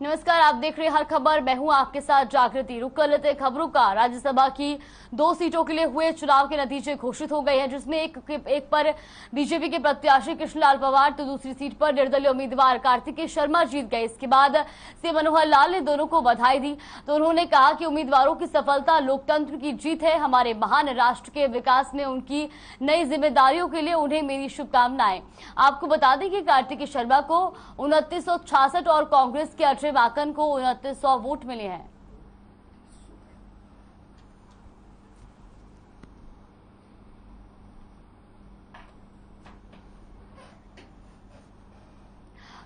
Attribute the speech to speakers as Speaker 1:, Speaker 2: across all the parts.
Speaker 1: नमस्कार, आप देख रहे हैं हर खबर। मैं हूं आपके साथ जागृति। रुक कर लेते खबरों का। राज्यसभा की 2 सीटों के लिए हुए चुनाव के नतीजे घोषित हो गए हैं, जिसमें एक पर बीजेपी के प्रत्याशी कृष्णलाल पवार तो दूसरी सीट पर निर्दलीय उम्मीदवार कार्तिकेय शर्मा जीत गए। इसके बाद सीएम मनोहर लाल ने दोनों को बधाई दी तो उन्होंने कहा कि उम्मीदवारों की सफलता लोकतंत्र की जीत है। हमारे महान राष्ट्र के विकास में उनकी नई जिम्मेदारियों के लिए उन्हें मेरी शुभकामनाएं। आपको बता दें कि कार्तिकेय शर्मा को 2966 और कांग्रेस के अजय माकन को 2900 वोट मिले हैं।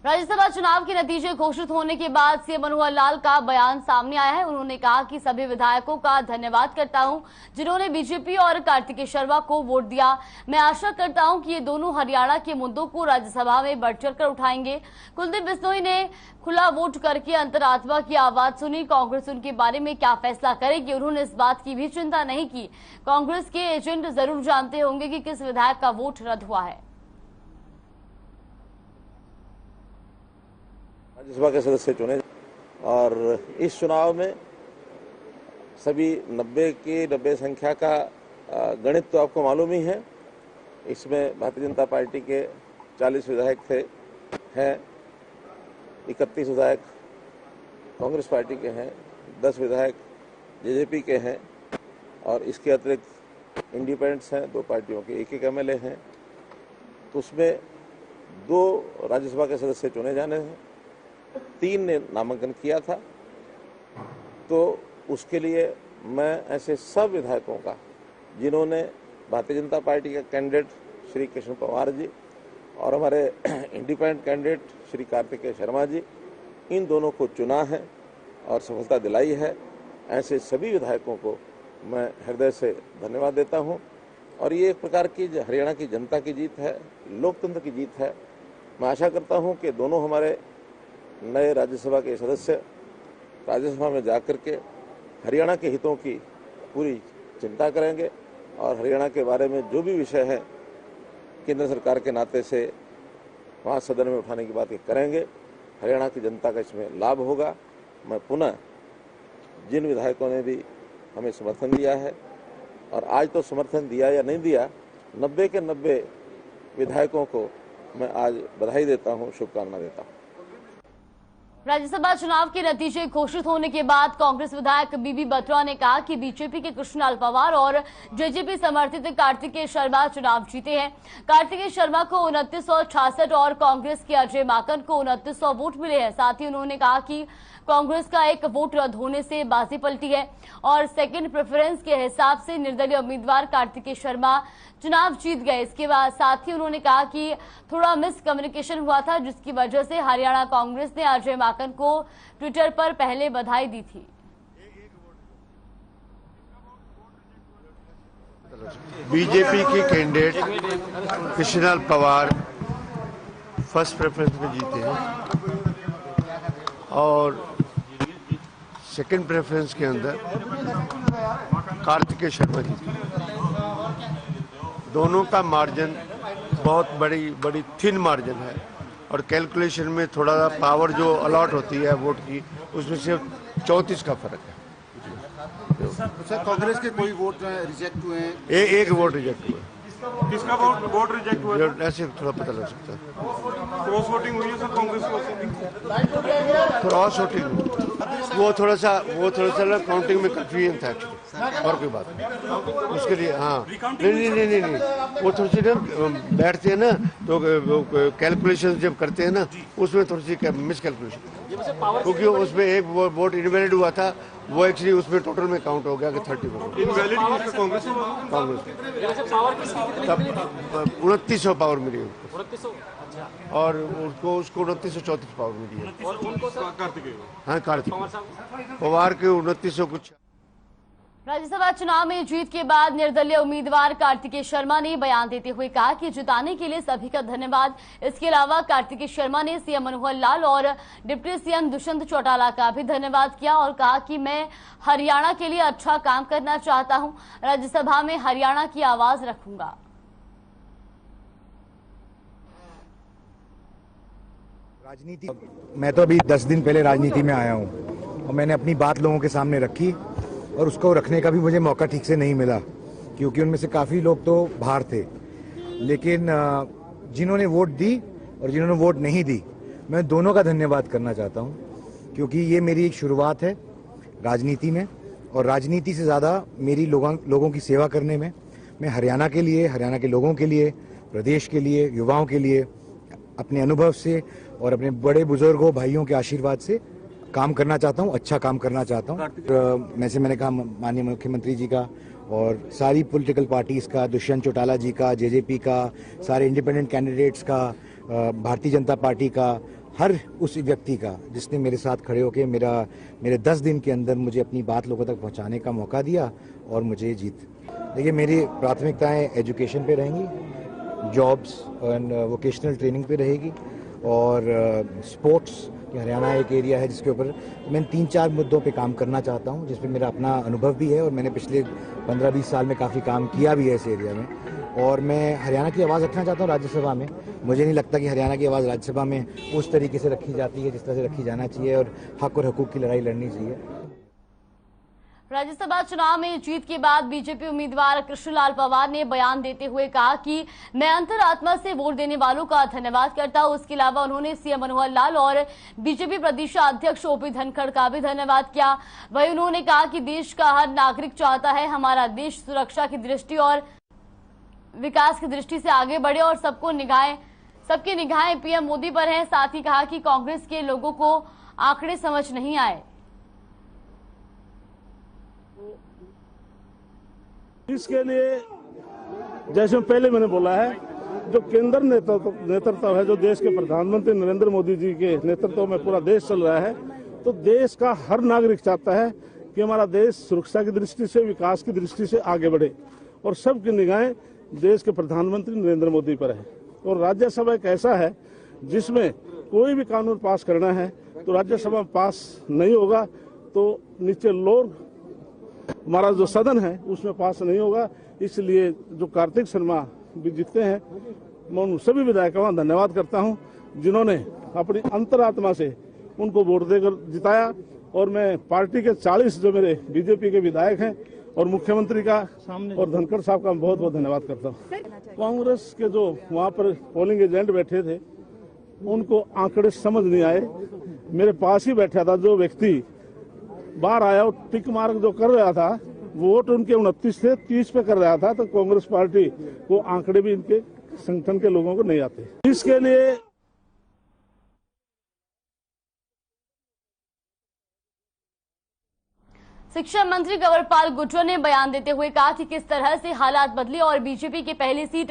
Speaker 1: राज्यसभा चुनाव के नतीजे घोषित होने के बाद सीएम मनोहर लाल का बयान सामने आया है। उन्होंने कहा कि सभी विधायकों का धन्यवाद करता हूं जिन्होंने बीजेपी और कार्तिकेय शर्मा को वोट दिया। मैं आशा करता हूं कि ये दोनों हरियाणा के मुद्दों को राज्यसभा में बढ़ चढ़कर उठाएंगे। कुलदीप बिश्नोई ने खुला वोट करके अंतरात्मा की आवाज सुनी। कांग्रेस उनके बारे में क्या फैसला करेगी, उन्होंने इस बात की भी चिंता नहीं की। कांग्रेस के एजेंट जरूर जानते होंगे कि किस विधायक का वोट रद्द हुआ है।
Speaker 2: राज्यसभा के सदस्य चुने और इस चुनाव में सभी 90 की 90 संख्या का गणित तो आपको मालूम ही है। इसमें भारतीय जनता पार्टी के 40 विधायक हैं, 31 विधायक कांग्रेस पार्टी के हैं, 10 विधायक जेजेपी के हैं और इसके अतिरिक्त इंडिपेंडेंट्स हैं, 2 पार्टियों के एक एमएलए हैं। तो उसमें 2 राज्यसभा के सदस्य चुने जाने हैं। 3 ने नामांकन किया था। तो उसके लिए मैं ऐसे सब विधायकों का जिन्होंने भारतीय जनता पार्टी का कैंडिडेट श्री कृष्ण पवार जी और हमारे इंडिपेंडेंट कैंडिडेट श्री कार्तिकेय शर्मा जी, इन दोनों को चुना है और सफलता दिलाई है, ऐसे सभी विधायकों को मैं हृदय से धन्यवाद देता हूं। और ये एक प्रकार की हरियाणा की जनता की जीत है, लोकतंत्र की जीत है। मैं आशा करता हूं कि दोनों हमारे नए राज्यसभा के सदस्य राज्यसभा में जाकर के हरियाणा के हितों की पूरी चिंता करेंगे और हरियाणा के बारे में जो भी विषय है केंद्र सरकार के नाते से वहाँ सदन में उठाने की बात करेंगे। हरियाणा की जनता का इसमें लाभ होगा। मैं पुनः जिन विधायकों ने भी हमें समर्थन दिया है और आज तो समर्थन दिया या नहीं दिया, 90 के 90 विधायकों को मैं आज बधाई देता हूँ, शुभकामना देता हूँ।
Speaker 1: राज्यसभा चुनाव के नतीजे घोषित होने के बाद कांग्रेस विधायक बीबी बत्रा ने कहा कि बीजेपी के कृष्णलाल पवार और जेजेपी समर्थित कार्तिकेय शर्मा चुनाव जीते हैं। कार्तिकेय शर्मा को 2966 और कांग्रेस के अजय माकन को 2900 वोट मिले हैं। साथ ही उन्होंने कहा कि कांग्रेस का एक वोट रद्द होने से बाजी पलटी है और सेकंड प्रेफरेंस के हिसाब से निर्दलीय उम्मीदवार कार्तिकेय शर्मा चुनाव जीत गए। इसके बाद साथ ही उन्होंने कहा कि थोड़ा मिस कम्युनिकेशन हुआ था, जिसकी वजह से हरियाणा कांग्रेस ने अजय माकन को ट्विटर पर पहले बधाई दी थी।
Speaker 3: बीजेपी के candidate Krishnalal Pawar first preference में जीते हैं और सेकंड प्रेफरेंस के अंदर कार्तिकेय शर्मा जीते। दोनों का मार्जिन बहुत बड़ी थिन मार्जिन है और कैलकुलेशन में थोड़ा सा पावर जो अलॉट होती है वोट की, उसमें सिर्फ 34 का फर्क है।
Speaker 4: सर, कांग्रेस के कोई वोट रिजेक्ट हुए हैं?
Speaker 3: एक वोट रिजेक्ट हुआ।
Speaker 4: किसका वोट रिजेक्ट हुआ?
Speaker 3: ऐसे थोड़ा पता लग सकता है।
Speaker 4: क्रॉस वोटिंग हुई है सर कांग्रेस की?
Speaker 3: क्रॉस वोटिंग वो थोड़ा सा काउंटिंग में कंफ्यूजन था एक्चुअली, और कोई बात नहीं उसके लिए। हाँ, नहीं, वो थोड़ी सी ना बैठते हैं ना तो कैलकुलेशन जब करते हैं ना उसमें थोड़ी सी मिस कैलकुलेशन, क्योंकि उसमें एक वोट इनवैलिड हुआ था, वो एक्चुअली उसमें टोटल में काउंट हो गया कि 30
Speaker 4: इनवैलिड कांग्रेस
Speaker 3: 2900 पावर मिली उनको और उसको 2934 पावर मिली है। हाँ, कार्तिक पवार के 2900 कुछ।
Speaker 1: राज्यसभा चुनाव में जीत के बाद निर्दलीय उम्मीदवार कार्तिकेय शर्मा ने बयान देते हुए कहा कि जिताने के लिए सभी का धन्यवाद। इसके अलावा कार्तिकेय शर्मा ने सीएम मनोहर लाल और डिप्टी सीएम दुष्यंत चौटाला का भी धन्यवाद किया और कहा कि मैं हरियाणा के लिए अच्छा काम करना चाहता हूं, राज्यसभा में हरियाणा की आवाज रखूंगा।
Speaker 5: राजनीति, मैं तो अभी 10 दिन पहले राजनीति में आया हूँ और मैंने अपनी बात लोगों के सामने रखी और उसको रखने का भी मुझे मौका ठीक से नहीं मिला क्योंकि उनमें से काफ़ी लोग तो बाहर थे। लेकिन जिन्होंने वोट दी और जिन्होंने वोट नहीं दी, मैं दोनों का धन्यवाद करना चाहता हूँ क्योंकि ये मेरी एक शुरुआत है राजनीति में और राजनीति से ज़्यादा मेरी लोगों की सेवा करने में मैं हरियाणा के लिए, हरियाणा के लोगों के लिए, प्रदेश के लिए, युवाओं के लिए अपने अनुभव से और अपने बड़े बुजुर्गों भाइयों के आशीर्वाद से काम करना चाहता हूँ, अच्छा काम करना चाहता हूँ। मैंने कहा माननीय मुख्यमंत्री जी का और सारी पॉलिटिकल पार्टीज का, दुष्यंत चौटाला जी का, जेजेपी का, सारे इंडिपेंडेंट कैंडिडेट्स का, भारतीय जनता पार्टी का, हर उस व्यक्ति का जिसने मेरे साथ खड़े होकर मेरे 10 दिन के अंदर मुझे अपनी बात लोगों तक पहुंचाने का मौका दिया और मुझे जीत। देखिए, मेरी प्राथमिकताएं एजुकेशन पे रहेंगी, जॉब्स एंड वोकेशनल ट्रेनिंग पे रहेगी और स्पोर्ट्स। हरियाणा एक एरिया है जिसके ऊपर मैं 3-4 मुद्दों पे काम करना चाहता हूँ जिसपे मेरा अपना अनुभव भी है और मैंने पिछले 15-20 साल में काफ़ी काम किया भी है इस एरिया में और मैं हरियाणा की आवाज़ रखना चाहता हूँ राज्यसभा में। मुझे नहीं लगता कि हरियाणा की आवाज़ राज्यसभा में उस तरीके से रखी जाती है जिस तरह से रखी जाना चाहिए और हक और हकूक़ की लड़ाई लड़नी चाहिए।
Speaker 1: राज्यसभा चुनाव में जीत के बाद बीजेपी उम्मीदवार कृष्णलाल पवार ने बयान देते हुए कहा कि मैं अंतरात्मा से वोट देने वालों का धन्यवाद करता हूं। उसके अलावा उन्होंने सीएम मनोहर लाल और बीजेपी प्रदेश अध्यक्ष ओपी धनखड़ का भी धन्यवाद किया। वहीं उन्होंने कहा कि देश का हर नागरिक चाहता है हमारा देश सुरक्षा की दृष्टि और विकास की दृष्टि से आगे बढ़े और सबकी निगाहें पीएम मोदी पर है। साथ ही कहा कि कांग्रेस के लोगों को आंकड़े समझ नहीं आए।
Speaker 4: इसके लिए जैसे पहले मैंने बोला है, जो केंद्र नेतृत्व है, जो देश के प्रधानमंत्री नरेंद्र मोदी जी के नेतृत्व में पूरा देश चल रहा है, तो देश का हर नागरिक चाहता है कि हमारा देश सुरक्षा की दृष्टि से, विकास की दृष्टि से आगे बढ़े और सबकी निगाहें देश के प्रधानमंत्री नरेंद्र मोदी पर है। और राज्यसभा एक ऐसा है जिसमें कोई भी कानून पास करना है तो राज्यसभा में पास नहीं होगा तो नीचे लोग हमारा जो सदन है उसमें पास नहीं होगा। इसलिए जो कार्तिक शर्मा भी जीतते हैं, मैं उन सभी विधायकों का धन्यवाद करता हूं जिन्होंने अपनी अंतरात्मा से उनको वोट देकर जिताया। और मैं पार्टी के 40 जो मेरे बीजेपी के विधायक हैं और मुख्यमंत्री का और धनखड़ साहब का बहुत बहुत धन्यवाद करता हूँ। कांग्रेस के जो वहाँ पर पोलिंग एजेंट बैठे थे उनको आंकड़े समझ नहीं आए। मेरे पास ही बैठा था जो व्यक्ति बाहर आया और टिक मार्क जो कर रहा था, वोट उनके 29 से 30 पे कर रहा था, तो कांग्रेस पार्टी को आंकड़े भी इनके संगठन के लोगों को नहीं आते। इसके लिए
Speaker 1: शिक्षा मंत्री कंवरपाल गुर्जर ने बयान देते हुए कहा कि किस तरह से हालात बदले और बीजेपी की पहली सीट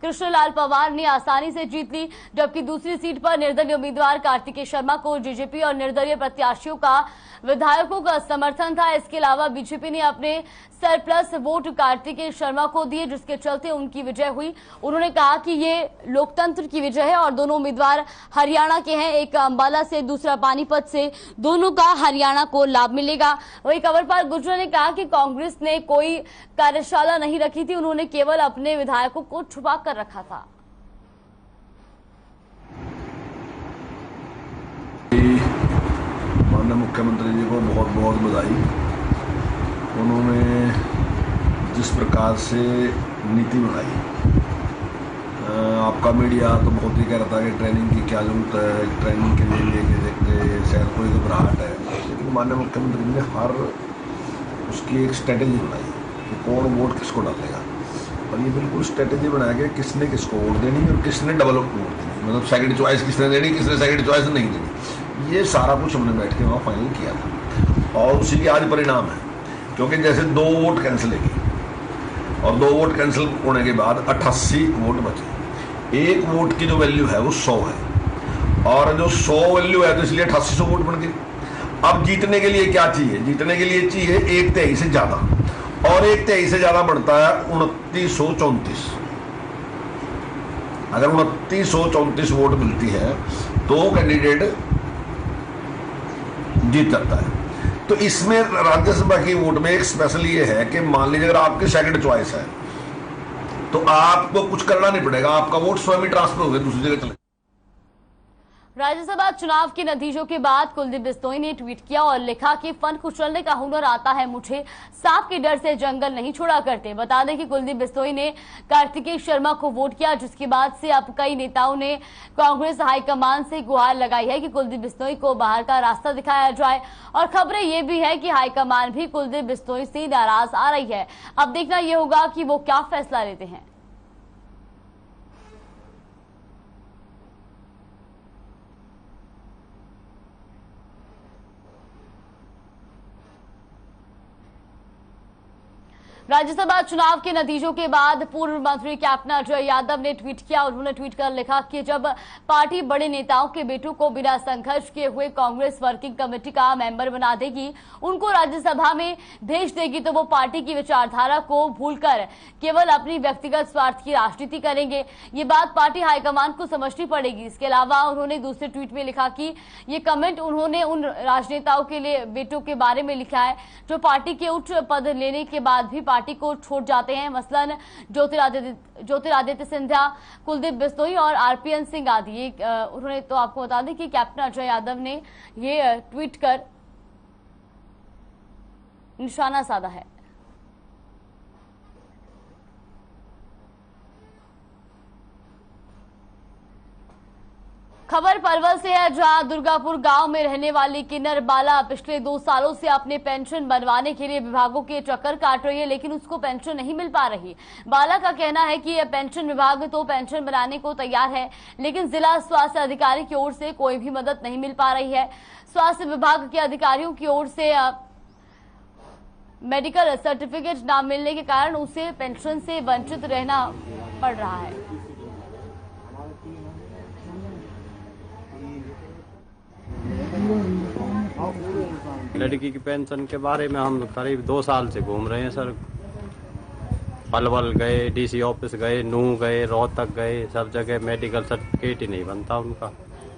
Speaker 1: कृष्णलाल पवार ने आसानी से जीत ली, जबकि दूसरी सीट पर निर्दलीय उम्मीदवार कार्तिकेय शर्मा को जेजेपी और निर्दलीय प्रत्याशियों का विधायकों का समर्थन था। इसके अलावा बीजेपी ने अपने सरप्लस वोट कार्तिकेय शर्मा को दिए, जिसके चलते उनकी विजय हुई। उन्होंने कहा कि ये लोकतंत्र की विजय है और दोनों उम्मीदवार हरियाणा के हैं, एक अंबाला से, दूसरा पानीपत से, दोनों का हरियाणा को लाभ मिलेगा। वहीं कंवरपाल गुर्जर ने कहा कि कांग्रेस ने कोई कार्यशाला नहीं रखी थी, उन्होंने केवल अपने विधायकों को छुपा कर रखा था।
Speaker 6: माननीय मुख्यमंत्री जी को बहुत बहुत बधाई। उन्होंने जिस प्रकार से नीति बनाई, आपका मीडिया तो बहुत ही कह रहा था कि ट्रेनिंग की क्या जरूरत है, ट्रेनिंग के लिए लेके देखते शायद कोई घबराहट है, लेकिन माननीय मुख्यमंत्री ने हर उसकी एक स्ट्रेटेजी बनाई कि कौन वोट किसको डालेगा और ये बिल्कुल स्ट्रेटेजी बनाया गया किसने किसको वोट देनी और किसने डबल वोट देनी, मतलब सेकंड चॉइस किसने देनी, किसने सेकंड चॉइस नहीं देनी। ये सारा कुछ हमने बैठ के वहाँ फाइनल किया था और उसी के आज परिणाम है। क्योंकि जैसे 2 वोट कैंसिल है और 2 वोट कैंसिल होने के बाद 88 वोट बचे। 1 वोट की जो वैल्यू है वो 100 है और जो 100 वैल्यू है तो इसलिए 8800 वोट बन गए। अब जीतने के लिए क्या चाहिए? जीतने के लिए चाहिए 1/3 से ज्यादा और 1/3 से ज्यादा बढ़ता है 2934। अगर 2934 वोट मिलती है तो कैंडिडेट जीत जाता है। तो इसमें राज्यसभा की वोट में एक स्पेशल ये है कि मान लीजिए अगर आपकी सेकंड चॉइस है तो आपको कुछ करना नहीं पड़ेगा, आपका वोट स्वयं ही ट्रांसफर हो गया दूसरी जगह चले।
Speaker 1: राज्यसभा चुनाव के नतीजों के बाद कुलदीप बिश्नोई ने ट्वीट किया और लिखा कि फन कुचलने का हुनर आता है मुझे, सांप के डर से जंगल नहीं छोड़ा करते। बता दें कि कुलदीप बिश्नोई ने कार्तिकेय शर्मा को वोट किया, जिसके बाद से अब कई नेताओं ने कांग्रेस हाईकमान से गुहार लगाई है कि कुलदीप बिश्नोई को बाहर का रास्ता दिखाया जाए। और खबरें ये भी है कि हाईकमान भी कुलदीप बिश्नोई से नाराज आ रही है। अब देखना यह होगा कि वो क्या फैसला लेते हैं। राज्यसभा चुनाव के नतीजों के बाद पूर्व मंत्री कैप्टन अजय यादव ने ट्वीट किया। उन्होंने ट्वीट कर लिखा कि जब पार्टी बड़े नेताओं के बेटों को बिना संघर्ष किए हुए कांग्रेस वर्किंग कमेटी का मेंबर बना देगी, उनको राज्यसभा में भेज देगी, तो वो पार्टी की विचारधारा को भूलकर केवल अपनी व्यक्तिगत स्वार्थ की राजनीति करेंगे। ये बात पार्टी हाईकमान को समझनी पड़ेगी। इसके अलावा उन्होंने दूसरे ट्वीट में लिखा कि ये कमेंट उन्होंने उन राजनेताओं के लिए बेटों के बारे में लिखा है जो पार्टी के उच्च पद लेने के बाद भी पार्टी को छोड़ जाते हैं, मसलन ज्योतिरादित्य सिंधिया, कुलदीप बिश्नोई और आरपीएन सिंह आदि। उन्होंने तो आपको बता दें कि कैप्टन अजय यादव ने ये ट्वीट कर निशाना साधा है। खबर पलवल से है, जहां दुर्गापुर गांव में रहने वाली किन्नर बाला पिछले 2 सालों से अपने पेंशन बनवाने के लिए विभागों के चक्कर काट रही है, लेकिन उसको पेंशन नहीं मिल पा रही। बाला का कहना है कि यह पेंशन विभाग तो पेंशन बनाने को तैयार है, लेकिन जिला स्वास्थ्य अधिकारी की ओर से कोई भी मदद नहीं मिल पा रही है। स्वास्थ्य विभाग के अधिकारियों की ओर से मेडिकल सर्टिफिकेट न मिलने के कारण उसे पेंशन से वंचित रहना पड़ रहा है।
Speaker 7: लड़की की पेंशन के बारे में हम करीब 2 साल से घूम रहे हैं सर। पलवल गए, डीसी ऑफिस गए, नूह गए, रोहतक गए, सब जगह मेडिकल सर्टिफिकेट ही नहीं बनता उनका।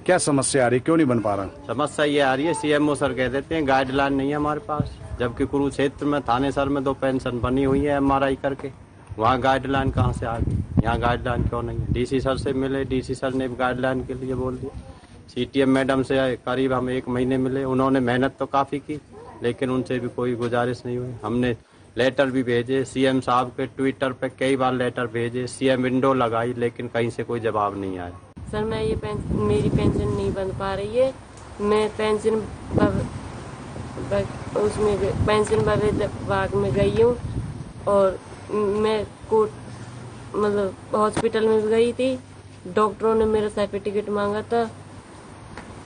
Speaker 8: क्या समस्या आ रही, क्यों नहीं बन पा रहा?
Speaker 7: समस्या ये आ रही है, सीएमओ सर कह देते हैं गाइडलाइन नहीं है हमारे पास, जबकि कुरुक्षेत्र में थाने सर में 2 पेंशन बनी हुई है MRI करके। वहाँ गाइडलाइन कहाँ से आ गई, यहाँ गाइडलाइन क्यों नहीं है? डीसी सर से मिले, डीसी सर ने गाइडलाइन के लिए बोल दिया। CTM मैडम से करीब हम 1 महीने मिले, उन्होंने मेहनत तो काफ़ी की, लेकिन उनसे भी कोई गुजारिश नहीं हुई। हमने लेटर भी भेजे, CM साहब के ट्विटर पे कई बार लेटर भेजे, CM विंडो लगाई, लेकिन कहीं से कोई जवाब नहीं आया।
Speaker 9: सर मेरी पेंशन नहीं बन पा रही है। मैं पेंशन विभाग में गई हूँ और मैं कोर्ट मतलब हॉस्पिटल में भी गई थी। डॉक्टरों ने मेरा सर्टिफिकेट मांगा था।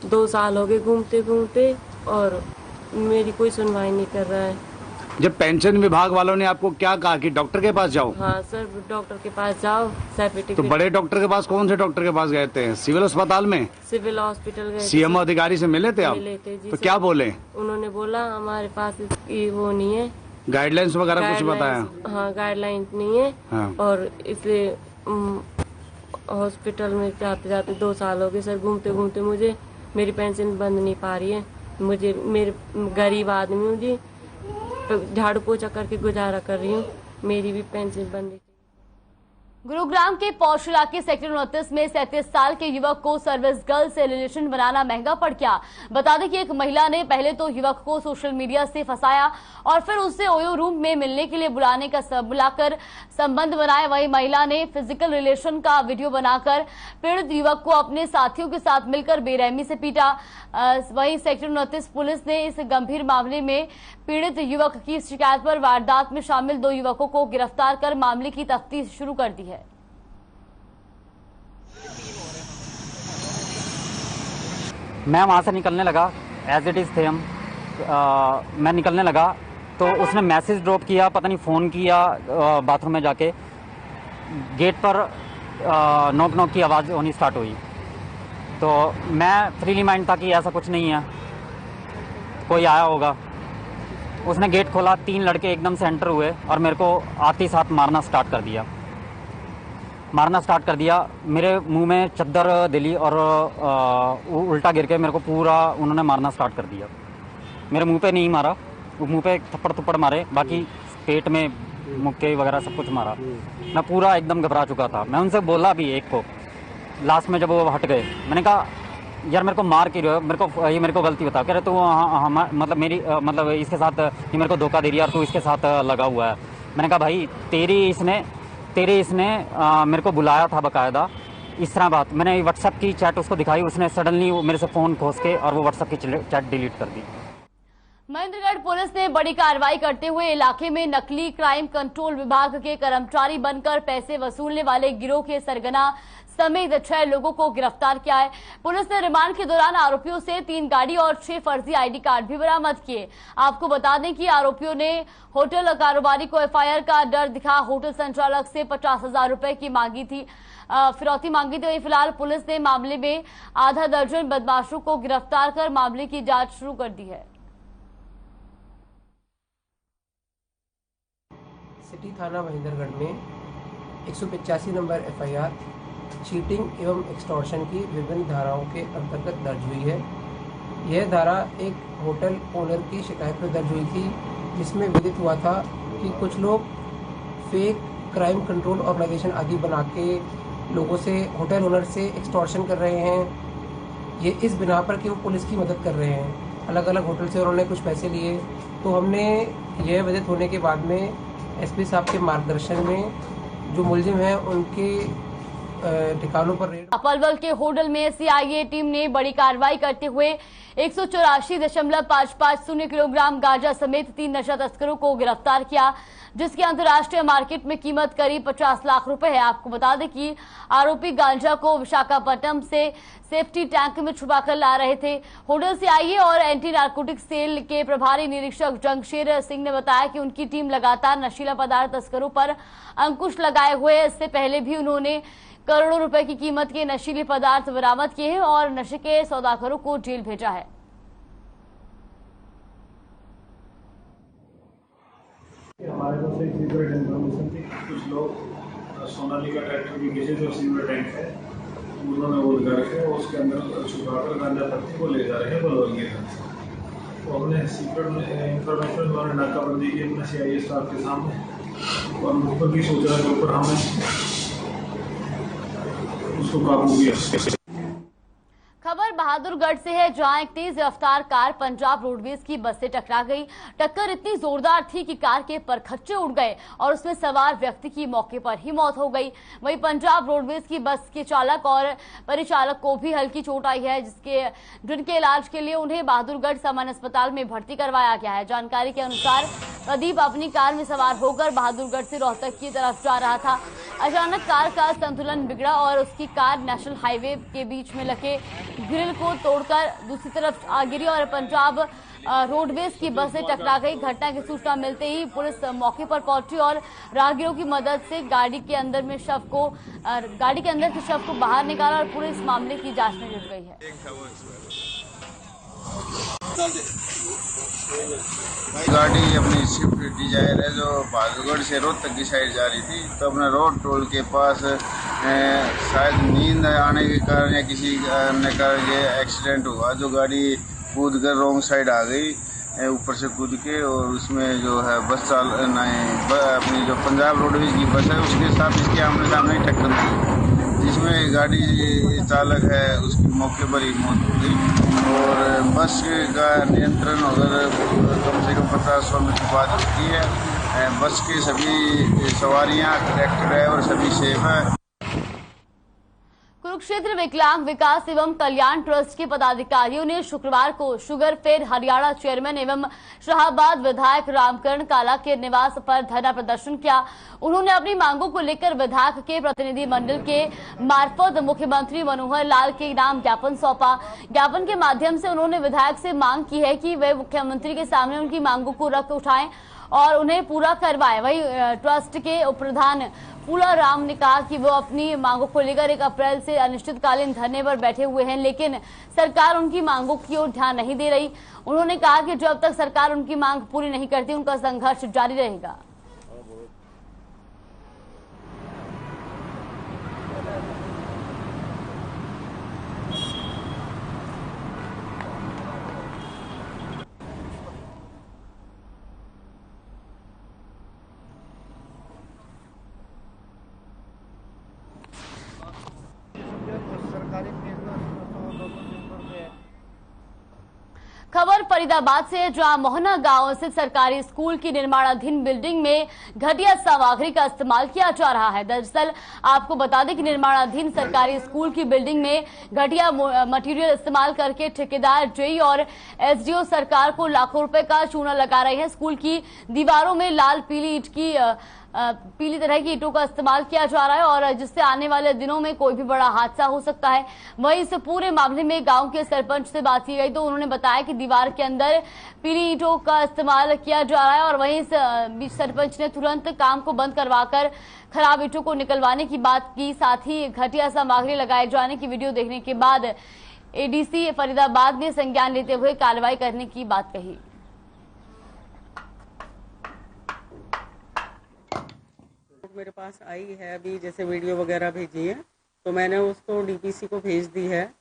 Speaker 9: 2 साल हो गए घूमते घूमते और मेरी कोई सुनवाई नहीं कर रहा है।
Speaker 8: जब पेंशन विभाग वालों ने आपको क्या कहा कि डॉक्टर के पास जाओ?
Speaker 9: हाँ सर, डॉक्टर के पास जाओ, सर्टिफिकेट।
Speaker 8: तो बड़े डॉक्टर के पास, कौन से डॉक्टर के पास गए थे? सिविल अस्पताल में?
Speaker 9: सिविल हॉस्पिटल गए।
Speaker 8: CMO अधिकारी से मिले थे आप?
Speaker 9: मिले थे जी।
Speaker 8: तो क्या बोले?
Speaker 9: उन्होंने बोला हमारे पास वो नहीं है,
Speaker 8: गाइडलाइंस वगैरह कुछ बताया?
Speaker 9: हाँ, गाइडलाइन नहीं है।
Speaker 8: हाँ।
Speaker 9: और इसलिए हॉस्पिटल में जाते जाते 2 साल हो गए सर, घूमते घूमते मुझे मेरी पेंशन बंद नहीं पा रही है। मुझे मेरे गरीब आदमी हूँ जी, झाड़ू पोछा करके गुजारा कर रही हूँ, मेरी भी पेंशन बंद।
Speaker 1: गुरुग्राम के पौष इलाके सेक्टर 29 में 37 साल के युवक को सर्विस गर्ल से रिलेशन बनाना महंगा पड़ गया। बता दें कि एक महिला ने पहले तो युवक को सोशल मीडिया से फंसाया और फिर उससे ओयो रूम में मिलने के लिए बुलाकर संबंध बनाए। वहीं महिला ने फिजिकल रिलेशन का वीडियो बनाकर पीड़ित युवक को अपने साथियों के साथ मिलकर बेरहमी से पीटा। वहीं सेक्टर 29 पुलिस ने इस गंभीर मामले में पीड़ित युवक की शिकायत पर वारदात में शामिल 2 युवकों को गिरफ्तार कर मामले की तफ्तीश शुरू कर दी है।
Speaker 10: मैं वहाँ से निकलने लगा, एज इट इज़ थे हम। मैं निकलने लगा तो उसने मैसेज ड्रॉप किया, पता नहीं फ़ोन किया, बाथरूम में जाके गेट पर नॉक नॉक की आवाज़ होनी स्टार्ट हुई। तो मैं फ्रीली माइंड था कि ऐसा कुछ नहीं है, कोई आया होगा। उसने गेट खोला, 3 लड़के एकदम से एंटर हुए और मेरे को आते ही साथ मारना स्टार्ट कर दिया। मेरे मुंह में चद्दर दिली और उल्टा गिर के मेरे को पूरा उन्होंने मारना स्टार्ट कर दिया। मेरे मुंह पे नहीं मारा, मुंह पे थप्पड़ मारे, बाकी पेट में मुक्के वगैरह सब कुछ मारा। मैं पूरा एकदम घबरा चुका था। मैं उनसे बोला भी एक को, लास्ट में जब वो हट गए, मैंने कहा यार मेरे को मार के मेरे को गलती बता, कह रहे तू मतलब मेरी मतलब इसके साथ ये मेरे को धोखा दे रही है और तू इसके साथ लगा हुआ है। मैंने कहा भाई तेरे इसने मेरे को बुलाया था बाकायदा, इस तरह बात। मैंने व्हाट्सएप की चैट उसको दिखाई, उसने सडनली मेरे से फ़ोन खोस के और वो व्हाट्सएप की चैट डिलीट कर दी।
Speaker 1: महेंद्रगढ़ पुलिस ने बड़ी कार्रवाई करते हुए इलाके में नकली क्राइम कंट्रोल विभाग के कर्मचारी बनकर पैसे वसूलने वाले गिरोह के सरगना समेत 6 लोगों को गिरफ्तार किया है। पुलिस ने रिमांड के दौरान आरोपियों से 3 गाड़ी और 6 फर्जी आईडी कार्ड भी बरामद किए। आपको बता दें कि आरोपियों ने होटल कारोबारी को एफआईआर का डर दिखा होटल संचालक से 50,000 रुपए की मांगी थी, फिरौती मांगी थी। फिलहाल पुलिस ने मामले में आधा दर्जन बदमाशों को गिरफ्तार कर मामले की जांच शुरू कर दी है।
Speaker 11: सिटी थाना महेंद्रगढ़ में 185 नंबर एफआईआर चीटिंग एवं एक्सटॉर्शन की विभिन्न धाराओं के अंतर्गत दर्ज हुई है। यह धारा एक होटल ओनर की शिकायत पर दर्ज हुई थी, जिसमें विदित हुआ था कि कुछ लोग फेक क्राइम कंट्रोल ऑर्गेनाइजेशन आदि बना के लोगों से, होटल ओनर से एक्सटॉर्शन कर रहे हैं। ये इस बिना पर कि वो पुलिस की मदद कर रहे हैं। अलग अलग होटल से उन्होंने कुछ पैसे लिए, तो हमने यह विदित होने के बाद में एसपी साहब के मार्गदर्शन में जो मुलजिम हैं उनके ठिकानों पर रेड।
Speaker 1: पलवल के होटल में सीआईए टीम ने बड़ी कार्रवाई करते हुए 184.550 किलोग्राम गांजा समेत 3 नशा तस्करों को गिरफ्तार किया, जिसकी अंतर्राष्ट्रीय मार्केट में कीमत करीब 50 लाख रुपए है। आपको बता दें कि आरोपी गांजा को विशाखापट्टनम से सेफ्टी टैंक में छुपा कर ला रहे थे। होटल सीआईए और एंटी नारकोटिक सेल के प्रभारी निरीक्षक जंगशेर सिंह ने बताया कि उनकी टीम लगातार नशीला पदार्थ तस्करों पर अंकुश लगाए हुए है। इससे पहले भी उन्होंने करोड़ों रुपए की कीमत के नशीले पदार्थ बरामद किए हैं और नशे के सौदागरों को जेल भेजा है।
Speaker 12: हमारे पास एक सीक्रेट इन्फॉर्मेशन थी, कुछ लोग सोनालिका ट्रैक्टर की पीछे जो सीवर टैंक है उन्होंने वो करके उसके अंदर छुपाकर गांजा पत्ती को ले जा रहे हैं बलौर के घर से। तो हमने सीक्रेट इन्फॉर्मेशन उन्होंने नाकाबंदी की अपने सीआईए स्टाफ के सामने और मुखबर की सूचना के ऊपर हमने उसको काबू किया।
Speaker 1: खबर बहादुरगढ़ से है, जहां एक तेज रफ्तार कार पंजाब रोडवेज की बस से टकरा गई। टक्कर इतनी जोरदार थी कि कार के परखच्चे उड़ गए और उसमें सवार व्यक्ति की मौके पर ही मौत हो गई। वहीं पंजाब रोडवेज की बस के चालक और परिचालक को भी हल्की चोट आई है, जिनके इलाज के लिए उन्हें बहादुरगढ़ सामान्य अस्पताल में भर्ती करवाया गया है। जानकारी के अनुसार प्रदीप अपनी कार में सवार होकर बहादुरगढ़ से रोहतक की तरफ जा रहा था। अचानक कार का संतुलन बिगड़ा और उसकी कार नेशनल हाईवे के बीच में लगे ग्रिल को तोड़कर दूसरी तरफ आ गिरी और पंजाब रोडवेज की बस से टकरा गई। घटना की सूचना मिलते ही पुलिस मौके पर पहुंची और राहगीरों की मदद से गाड़ी के अंदर के शव को बाहर निकाला और पुलिस मामले की जांच में जुट गई है।
Speaker 13: गाड़ी अपनी स्विफ्ट डिजायर है जो बहादुरगढ़ से रोहतक की साइड जा रही थी, तो अपने रोड टोल के पास शायद नींद आने के कारण या किसी अन्य कारण ये एक्सीडेंट हुआ। जो गाड़ी कूद कर रॉन्ग साइड आ गई ऊपर से कूद के, और उसमें जो है अपनी जो पंजाब रोडवेज की बस है उसके साथ इसके आमने सामने टक्कर हुई, जिसमें गाड़ी चालक है उसकी मौके पर ही मौत हो गई और बस का नियंत्रण अगर कम से कम 50-100 मीटर बाद होती है। बस की सभी सवारियां, ट्रैक्टर ड्राइवर सभी सेफ है।
Speaker 1: कुरुक्षेत्र विकलांग विकास एवं कल्याण ट्रस्ट के पदाधिकारियों ने शुक्रवार को शुगर फेड हरियाणा चेयरमैन एवं शाहबाद विधायक रामकरण काला के निवास पर धरना प्रदर्शन किया। उन्होंने अपनी मांगों को लेकर विधायक के प्रतिनिधि मंडल के मार्फत मुख्यमंत्री मनोहर लाल के नाम ज्ञापन सौंपा। ज्ञापन के माध्यम से उन्होंने विधायक से मांग की है कि वे मुख्यमंत्री के सामने उनकी मांगों को रख उठाएं और उन्हें पूरा करवाएं। वहीं ट्रस्ट के उप प्रधान फूला राम ने कहा कि वो अपनी मांगों को लेकर 1 अप्रैल से अनिश्चितकालीन धरने पर बैठे हुए हैं, लेकिन सरकार उनकी मांगों की ओर ध्यान नहीं दे रही। उन्होंने कहा कि जब तक सरकार उनकी मांग पूरी नहीं करती उनका संघर्ष जारी रहेगा। खबर फरीदाबाद से है, जहां मोहना गांव स्थित सरकारी स्कूल की निर्माणाधीन बिल्डिंग में घटिया सामग्री का इस्तेमाल किया जा रहा है। दरअसल आपको बता दें कि निर्माणाधीन सरकारी स्कूल की बिल्डिंग में घटिया मटेरियल इस्तेमाल करके ठेकेदार, जेई और एसडीओ सरकार को लाखों रुपए का चूना लगा रहे हैं। स्कूल की दीवारों में लाल पीली तरह की ईंटों का इस्तेमाल किया जा रहा है और जिससे आने वाले दिनों में कोई भी बड़ा हादसा हो सकता है। वहीं इस पूरे मामले में गांव के सरपंच से बात की गई तो उन्होंने बताया कि दीवार के अंदर पीली ईंटों का इस्तेमाल किया जा रहा है और वहीं इस बीच सरपंच ने तुरंत काम को बंद करवाकर खराब ईंटों को निकलवाने की बात की। साथ ही घटिया सामग्री लगाए जाने की वीडियो देखने के बाद एडीसी फरीदाबाद ने संज्ञान लेते हुए कार्रवाई करने की बात कही।
Speaker 14: मेरे पास आई है अभी, जैसे वीडियो वगैरह भेजी है तो मैंने उसको डीपीसी को भेज दी है,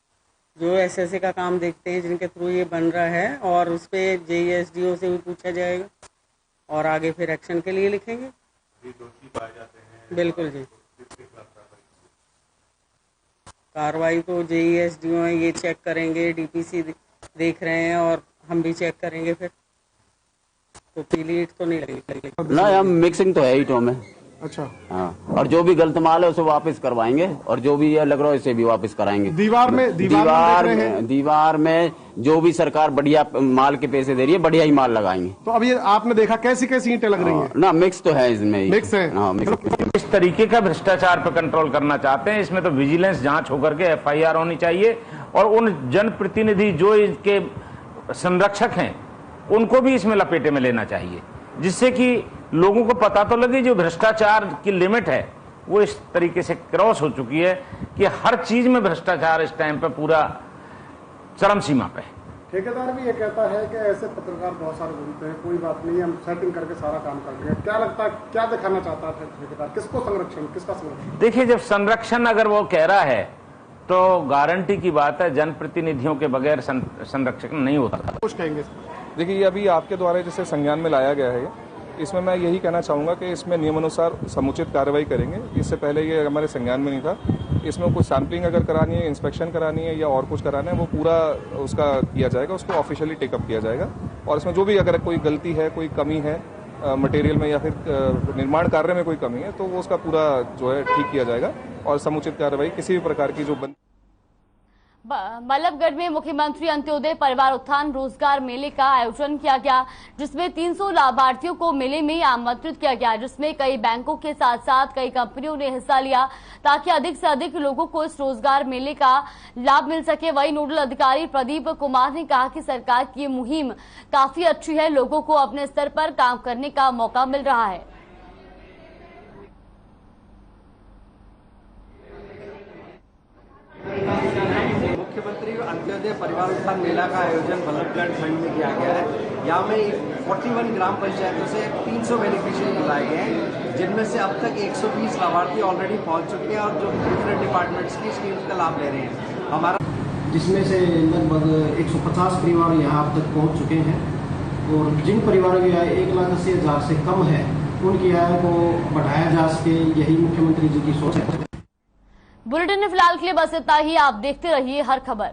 Speaker 14: जो एसएसए का काम देखते हैं, जिनके थ्रू ये बन रहा है, और उस पर जेई एसडीओ से भी पूछा जाएगा और आगे फिर एक्शन के लिए लिखेंगे। बिल्कुल जी, कार्रवाई तो जेई एसडीओ है, ये चेक करेंगे, डीपीसी देख रहे हैं और हम भी चेक करेंगे। फिर तो पीली ईंट तो नहीं लगेगी
Speaker 8: ना, हम मिक्सिंग तो है ईंटों में।
Speaker 14: अच्छा,
Speaker 8: हाँ, और जो भी गलत माल है उसे वापस करवाएंगे और जो भी ये लग रहा है इसे भी वापस कराएंगे। दीवार में जो भी सरकार बढ़िया माल के पैसे दे रही है, बढ़िया ही माल लगाएंगे।
Speaker 15: तो अब ये आपने देखा कैसी कैसी ईंटें लग रही हैं?
Speaker 8: ना, मिक्स तो है इसमें,
Speaker 15: मिक्स है।
Speaker 8: हाँ, मिक्स।
Speaker 16: इस तरीके का भ्रष्टाचार पर कंट्रोल करना चाहते हैं, इसमें तो विजिलेंस जांच होकर के एफआईआर होनी चाहिए और उन जनप्रतिनिधि जो इसके संरक्षक हैं उनको भी इसमें लपेटे में लेना चाहिए, जिससे कि लोगों को पता तो लगे जो भ्रष्टाचार की लिमिट है वो इस तरीके से क्रॉस हो चुकी है कि हर चीज में भ्रष्टाचार इस टाइम पे पूरा चरम सीमा पे है।
Speaker 15: ठेकेदार भी ये कहता है कि ऐसे पत्रकार बहुत सारे घूमते हैं, कोई बात नहीं, हम सेटिंग करके सारा काम करते हैं। क्या लगता है, क्या दिखाना चाहता है ठेकेदार? किसको संरक्षण, किसका संरक्षण?
Speaker 16: देखिए, जब संरक्षण अगर वो कह रहा है तो गारंटी की बात है, जनप्रतिनिधियों के बगैर संरक्षण नहीं होता।
Speaker 15: कुछ कहेंगे?
Speaker 17: देखिए, ये अभी आपके द्वारा जैसे संज्ञान में लाया गया है, इसमें मैं यही कहना चाहूँगा कि इसमें नियमानुसार समुचित कार्रवाई करेंगे। इससे पहले ये हमारे संज्ञान में नहीं था। इसमें कुछ सैम्पलिंग अगर करानी है, इंस्पेक्शन करानी है या और कुछ कराना है, वो पूरा उसका किया जाएगा, उसको ऑफिशियली टेकअप किया जाएगा और इसमें जो भी अगर कोई गलती है, कोई कमी है मटेरियल में या फिर निर्माण कार्य में कोई कमी है तो वो उसका पूरा जो है ठीक किया जाएगा और समुचित कार्रवाई किसी भी प्रकार की जो
Speaker 1: बल्लभगढ़ में मुख्यमंत्री अंत्योदय परिवार उत्थान रोजगार मेले का आयोजन किया गया, जिसमें 300 लाभार्थियों को मेले में आमंत्रित किया गया, जिसमें कई बैंकों के साथ साथ कई कंपनियों ने हिस्सा लिया ताकि अधिक से अधिक लोगों को इस रोजगार मेले का लाभ मिल सके। वहीं नोडल अधिकारी प्रदीप कुमार ने कहा कि सरकार की ये मुहिम काफी अच्छी है, लोगों को अपने स्तर पर काम करने का मौका मिल रहा है।
Speaker 18: मुख्यमंत्री अंत्योदय परिवार उत्थान मेला का आयोजन बल्लभगढ़ खंड में किया गया है। यहाँ में 41 ग्राम पंचायतों से 300 बेनिफिशियरी बुलाए गए हैं, जिनमें से अब तक 120 लाभार्थी ऑलरेडी पहुँच चुके हैं और जो डिफरेंट डिपार्टमेंट्स की स्कीम्स का लाभ ले रहे हैं हमारा, जिसमें से लगभग 150 परिवार यहाँ अब तक पहुँच चुके हैं और जिन परिवारों की आय 1,80,000 से कम है उनकी आय को बढ़ाया जा सके, यही मुख्यमंत्री जी की सोच है।
Speaker 1: बुलेटिन में फिलहाल के लिए बस इतना ही। आप देखते रहिए हर खबर।